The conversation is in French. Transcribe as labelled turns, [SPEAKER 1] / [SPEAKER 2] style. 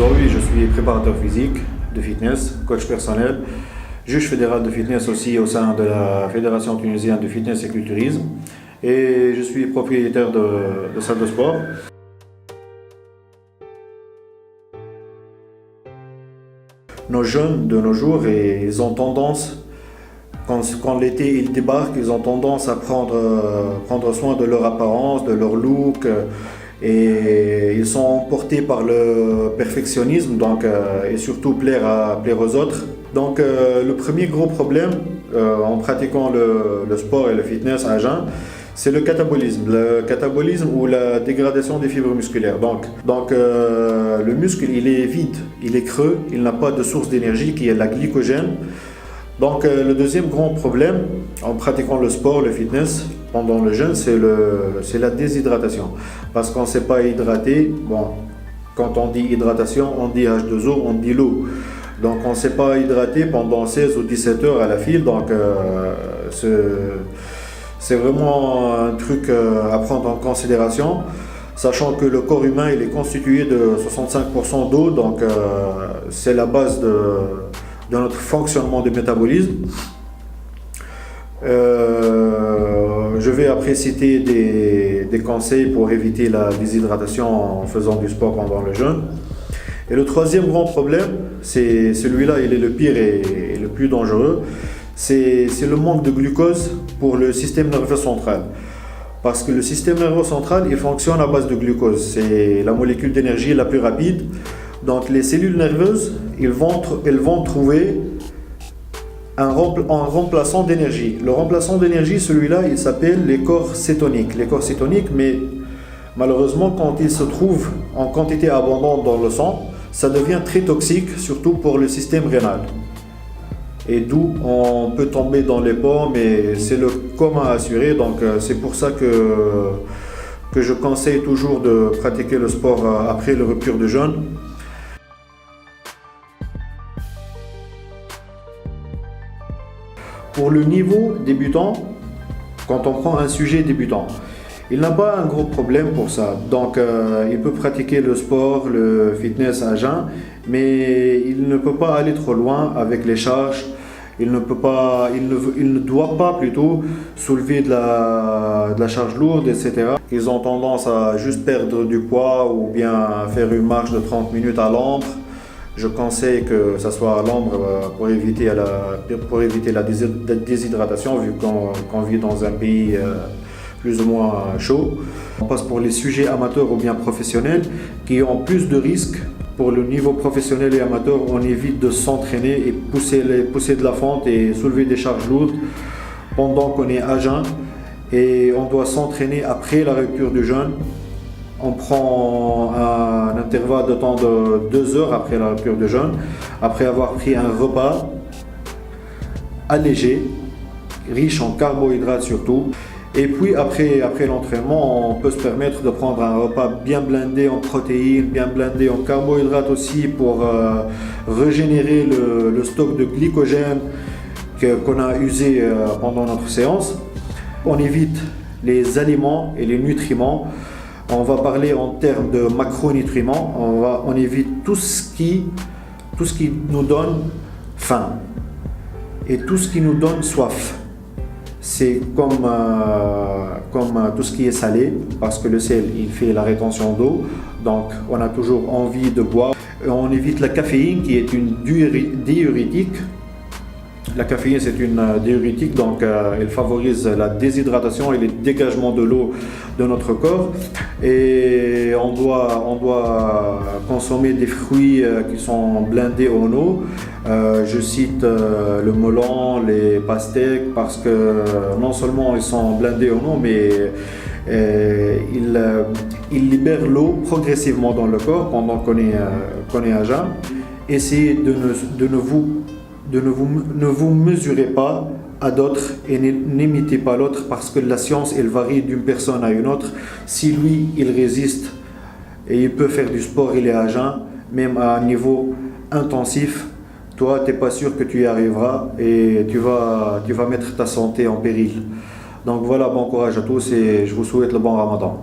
[SPEAKER 1] Aujourd'hui, je suis préparateur physique de fitness, coach personnel, juge fédéral de fitness aussi au sein de la Fédération tunisienne de fitness et culturisme. Et je suis propriétaire de salle de sport. Nos jeunes de nos jours, ils ont tendance, quand l'été il débarque, ils ont tendance à prendre soin de leur apparence, de leur look, et ils sont emportés par le perfectionnisme, et surtout plaire aux autres. Donc le premier gros problème en pratiquant le sport et le fitness à jeun, c'est le catabolisme. Le catabolisme ou la dégradation des fibres musculaires. Le muscle, il est vide, il est creux, il n'a pas de source d'énergie qui est la glycogène. Donc le deuxième grand problème en pratiquant le sport, le fitness, pendant le jeûne, c'est la déshydratation. Parce qu'on ne s'est pas hydraté, quand on dit hydratation, on dit H2O, on dit l'eau. Donc on ne s'est pas hydraté pendant 16 ou 17 heures à la file, c'est vraiment un truc à prendre en considération, sachant que le corps humain il est constitué de 65% d'eau, c'est la base de notre fonctionnement du métabolisme. Je vais après citer des conseils pour éviter la déshydratation en faisant du sport pendant le jeûne. Et le troisième grand problème, c'est celui-là, il est le pire et le plus dangereux, c'est le manque de glucose pour le système nerveux central. Parce que le système nerveux central, il fonctionne à base de glucose. C'est la molécule d'énergie la plus rapide. Donc les cellules nerveuses, elles vont trouver un remplaçant d'énergie. Le remplaçant d'énergie, celui-là, il s'appelle les corps cétoniques. Les corps cétoniques, mais malheureusement, quand ils se trouvent en quantité abondante dans le sang, ça devient très toxique, surtout pour le système rénal. Et d'où on peut tomber dans les pommes, mais c'est le coma assuré. Donc c'est pour ça que je conseille toujours de pratiquer le sport après le rupture de jeûne. Pour le niveau débutant, quand on prend un sujet débutant, il n'a pas un gros problème pour ça. Donc il peut pratiquer le sport, le fitness à jeun, mais il ne peut pas aller trop loin avec les charges. Il ne doit pas plutôt soulever de la charge lourde, etc. Ils ont tendance à juste perdre du poids ou bien faire une marche de 30 minutes à l'ombre. Je conseille que ça soit à l'ombre pour éviter la déshydratation, vu qu'on vit dans un pays plus ou moins chaud. On passe pour les sujets amateurs ou bien professionnels qui ont plus de risques. Pour le niveau professionnel et amateur, on évite de s'entraîner et pousser de la fente et soulever des charges lourdes pendant qu'on est à jeun. Et on doit s'entraîner après la rupture du jeûne. On prend un intervalle de temps de 2 heures après la rupture de jeûne, après avoir pris un repas allégé, riche en carbohydrates surtout. Et puis après l'entraînement, on peut se permettre de prendre un repas bien blindé en protéines, bien blindé en carbohydrates aussi pour régénérer le stock de glycogène qu'on a usé pendant notre séance. On évite les aliments et les nutriments. On va parler en termes de macronutriments. On évite tout ce qui nous donne faim et tout ce qui nous donne soif. C'est comme tout ce qui est salé, parce que le sel, il fait la rétention d'eau, donc on a toujours envie de boire. On évite la caféine qui est une diurétique. La caféine, c'est une diurétique, donc elle favorise la déshydratation et le dégagement de l'eau de notre corps. Et on doit consommer des fruits qui sont blindés en eau. Je cite le melon, les pastèques, parce que non seulement ils sont blindés en eau, mais ils libèrent l'eau progressivement dans le corps pendant qu'on est à jeun. Essayez ne vous mesurez pas à d'autres et n'imitez pas l'autre, parce que la science elle varie d'une personne à une autre. Si lui il résiste et il peut faire du sport, il est à jeun, même à un niveau intensif, toi tu n'es pas sûr que tu y arriveras et tu vas mettre ta santé en péril. Donc voilà, bon courage à tous et je vous souhaite le bon Ramadan.